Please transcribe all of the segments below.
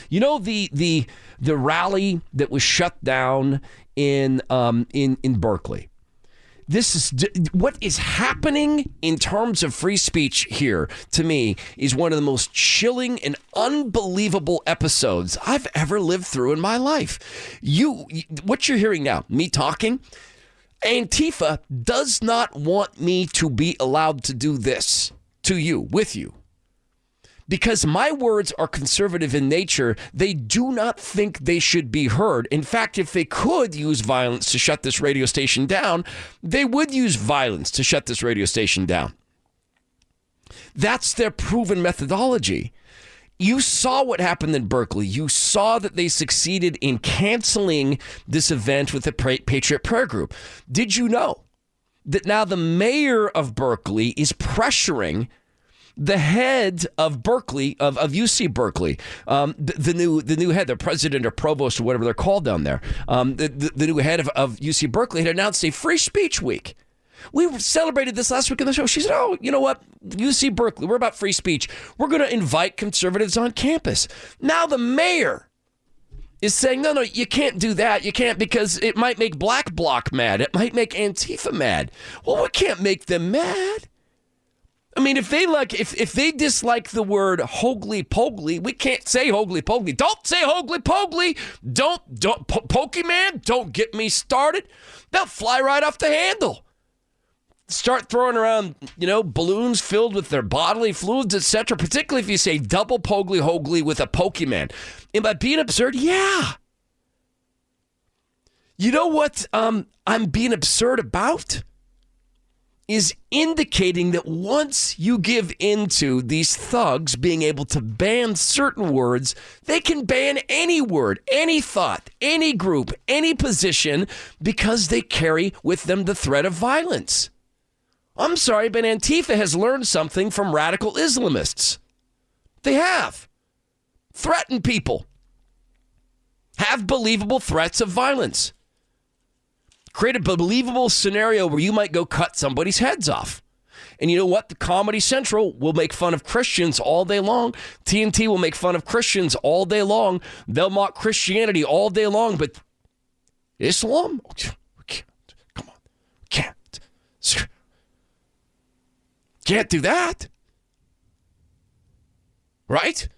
You know the rally that was shut down in Berkeley. This is what is happening in terms of free speech here. To me, is one of the most chilling and unbelievable episodes I've ever lived through in my life. What you're hearing now, me talking, Antifa does not want me to be allowed to do this to you, with you. Because my words are conservative in nature, they do not think they should be heard. In fact, if they could use violence to shut this radio station down, they would use violence to shut this radio station down. That's their proven methodology. You saw what happened in Berkeley. You saw that they succeeded in canceling this event with the Patriot Prayer Group. Did you know that now the mayor of Berkeley is pressuring the head of Berkeley, of UC Berkeley, the new head, the president or provost or whatever they're called down there, the new head of UC Berkeley had announced a free speech week. We celebrated this last week on the show. She said, oh, you know what? UC Berkeley, we're about free speech. We're going to invite conservatives on campus. Now the mayor is saying, no, you can't do that. You can't, because it might make Black Bloc mad. It might make Antifa mad. Well, we can't make them mad. I mean, if they dislike the word hoagly pogly, we can't say hoagly pogly. Don't say hoagly pogly. Don't Pokemon. Don't get me started. They'll fly right off the handle. Start throwing around, balloons filled with their bodily fluids, etc. Particularly if you say double pogly hoagly with a Pokemon. Am I being absurd? Yeah. You know what I'm being absurd about? Is indicating that once you give into these thugs being able to ban certain words, they can ban any word, any thought, any group, any position, because they carry with them the threat of violence. I'm sorry, but Antifa has learned something from radical Islamists. They have. Threaten people. Have believable threats of violence. Create a believable scenario where you might go cut somebody's heads off. And you know what? The Comedy Central will make fun of Christians all day long. TNT will make fun of Christians all day long. They'll mock Christianity all day long. But Islam? Come on. Can't do that. Right?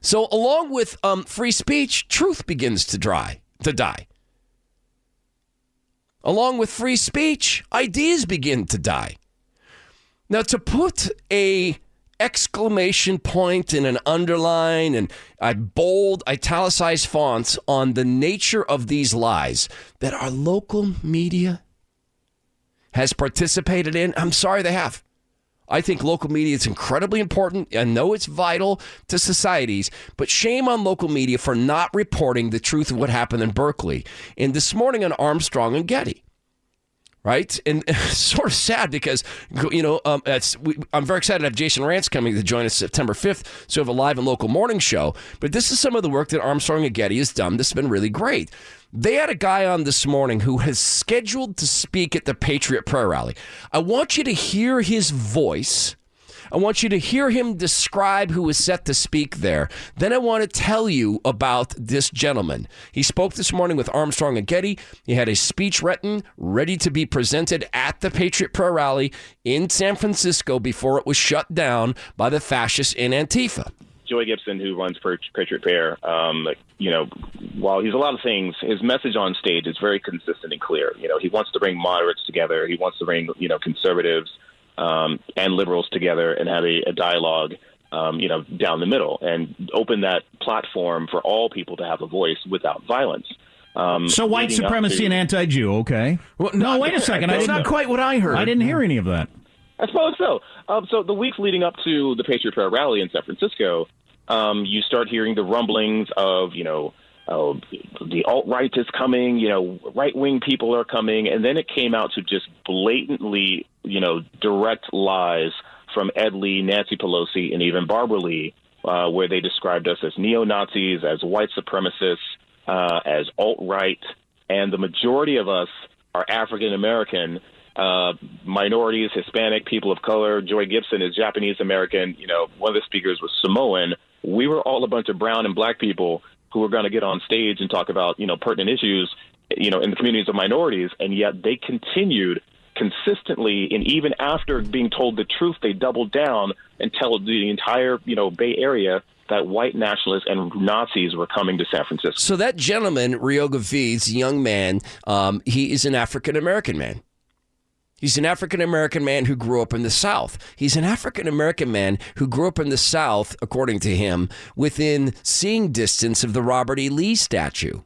So along with free speech, truth begins to die. Along with free speech, ideas begin to die. Now, to put a exclamation point and an underline and a bold italicized fonts on the nature of these lies that our local media has participated in, I'm sorry they have. I think local media is incredibly important. I know it's vital to societies, but shame on local media for not reporting the truth of what happened in Berkeley. And this morning on Armstrong and Getty, right? And it's sort of sad because, I'm very excited to have Jason Rance coming to join us September 5th, so we have a live and local morning show. But this is some of the work that Armstrong and Getty has done that's been really great. They had a guy on this morning who has scheduled to speak at the Patriot Prayer Rally. I want you to hear his voice. I want you to hear him describe who is set to speak there. Then I want to tell you about this gentleman. He spoke this morning with Armstrong and Getty. He had a speech written, ready to be presented at the Patriot Prayer Rally in San Francisco before it was shut down by the fascists in Antifa. Joy Gibson, who runs Patriot Prayer, while he's a lot of things, his message on stage is very consistent and clear. He wants to bring moderates together. He wants to bring, conservatives and liberals together and have a dialogue, down the middle and open that platform for all people to have a voice without violence. So white supremacy and anti-Jew, okay. Well, no, wait a second. That's not quite what I heard. I didn't hear any of that. I suppose so. So the weeks leading up to the Patriot Prayer Rally in San Francisco, you start hearing the rumblings of, the alt-right is coming, right-wing people are coming. And then it came out to just blatantly, direct lies from Ed Lee, Nancy Pelosi, and even Barbara Lee, where they described us as neo-Nazis, as white supremacists, as alt-right. And the majority of us are African-American. minorities, Hispanic, people of color. Joy Gibson is Japanese American. One of the speakers was Samoan. We were all a bunch of brown and black people who were going to get on stage and talk about, pertinent issues, in the communities of minorities. And yet they continued consistently, and even after being told the truth, they doubled down and told the entire, Bay Area that white nationalists and Nazis were coming to San Francisco. So that gentleman, Ryoga Vee, is a young man. He is an African-American man. He's an African-American man who grew up in the South. He's an African-American man who grew up in the South, according to him, within seeing distance of the Robert E. Lee statue.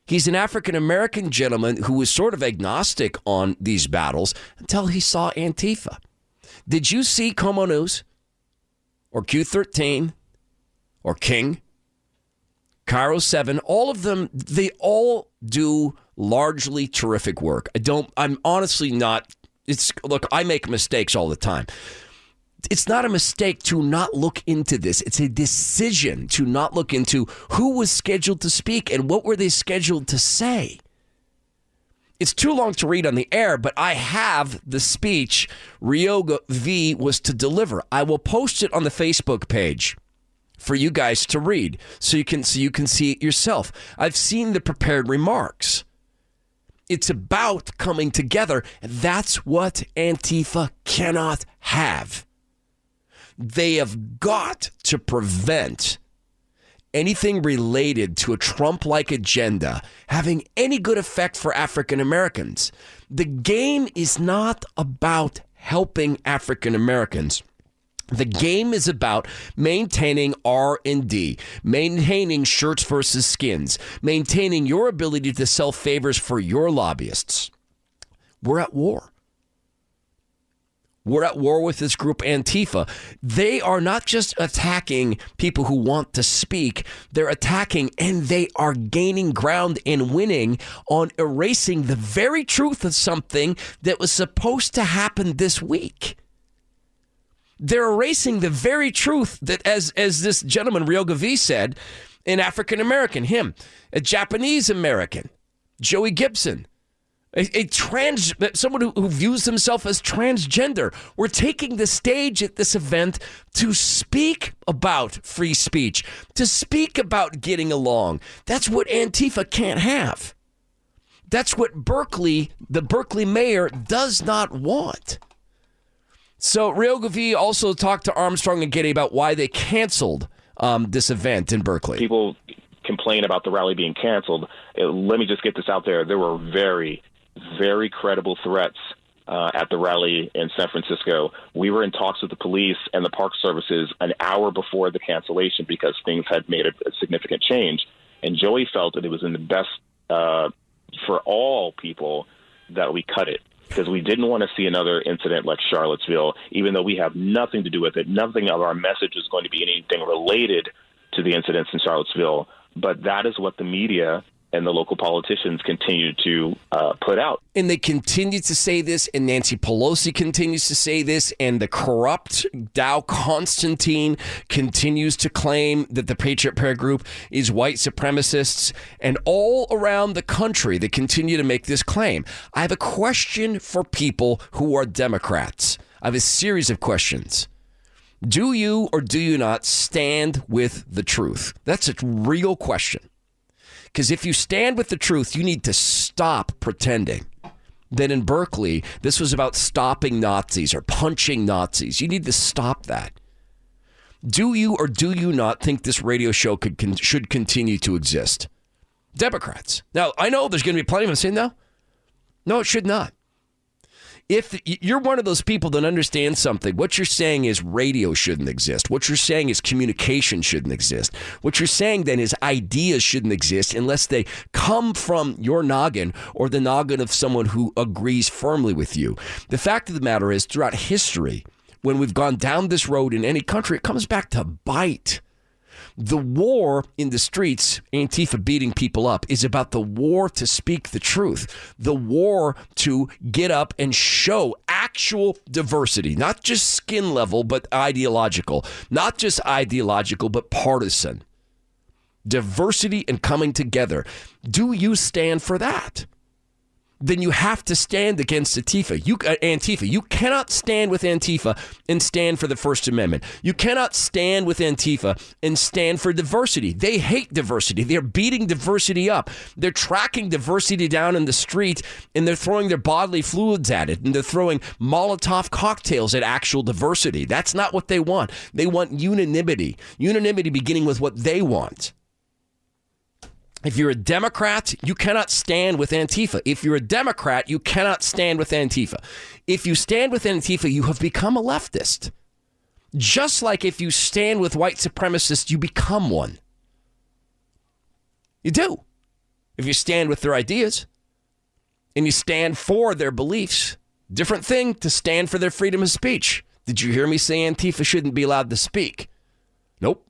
He's an African-American gentleman who was sort of agnostic on these battles until he saw Antifa. Did you see Como News or Q13 or King, Cairo 7? All of them, they all do largely terrific work. I'm honestly not, look, I make mistakes all the time. It's not a mistake to not look into this. It's a decision to not look into who was scheduled to speak and what were they scheduled to say. It's too long to read on the air, but I have the speech Ryoga Vee was to deliver. I will post it on the Facebook page for you guys to read so you can see it yourself. I've seen the prepared remarks. It's about coming together. That's what Antifa cannot have. They have got to prevent anything related to a Trump-like agenda having any good effect for African Americans. The game is not about helping African Americans. The game is about maintaining R&D, maintaining shirts versus skins, maintaining your ability to sell favors for your lobbyists. We're at war. We're at war with this group Antifa. They are not just attacking people who want to speak. They're attacking and they are gaining ground and winning on erasing the very truth of something that was supposed to happen this week. They're erasing the very truth that, as this gentleman, Ryoga Vee, said, an African-American, him, a Japanese-American, Joey Gibson, someone who views himself as transgender. We're taking the stage at this event to speak about free speech, to speak about getting along. That's what Antifa can't have. That's what the Berkeley mayor does not want. So Ryoga Vee also talked to Armstrong and Getty about why they canceled this event in Berkeley. People complain about the rally being canceled. Let me just get this out there. There were very, very credible threats at the rally in San Francisco. We were in talks with the police and the park services an hour before the cancellation because things had made a significant change. And Joey felt that it was in the best for all people that we cut it, because we didn't want to see another incident like Charlottesville, even though we have nothing to do with it. Nothing of our message is going to be anything related to the incidents in Charlottesville. But that is what the media and the local politicians continue to put out. And they continue to say this, and Nancy Pelosi continues to say this, and the corrupt Dow Constantine continues to claim that the Patriot Prayer Group is white supremacists, and all around the country they continue to make this claim. I have a question for people who are Democrats. I have a series of questions. Do you or do you not stand with the truth? That's a real question. Because if you stand with the truth, you need to stop pretending that in Berkeley, this was about stopping Nazis or punching Nazis. You need to stop that. Do you or do you not think this radio show should continue to exist? Democrats. Now, I know there's going to be plenty of them saying no. No, it should not. If you're one of those people that understand something, what you're saying is radio shouldn't exist. What you're saying is communication shouldn't exist. What you're saying then is ideas shouldn't exist unless they come from your noggin or the noggin of someone who agrees firmly with you. The fact of the matter is, throughout history, when we've gone down this road in any country, it comes back to bite. The war in the streets, Antifa beating people up, is about the war to speak the truth. The war to get up and show actual diversity, not just skin level, but ideological. Not just ideological, but partisan. Diversity and coming together. Do you stand for that? then you have to stand against Antifa. You cannot stand with Antifa and stand for the First Amendment. You cannot stand with Antifa and stand for diversity. They hate diversity. They're beating diversity up. They're tracking diversity down in the street, and they're throwing their bodily fluids at it, and they're throwing Molotov cocktails at actual diversity. That's not what they want. They want unanimity. Unanimity beginning with what they want. If you're a Democrat, you cannot stand with Antifa. If you're a Democrat, you cannot stand with Antifa. If you stand with Antifa, you have become a leftist. Just like if you stand with white supremacists, you become one. You do. If you stand with their ideas and you stand for their beliefs, different thing to stand for their freedom of speech. Did you hear me say Antifa shouldn't be allowed to speak? Nope.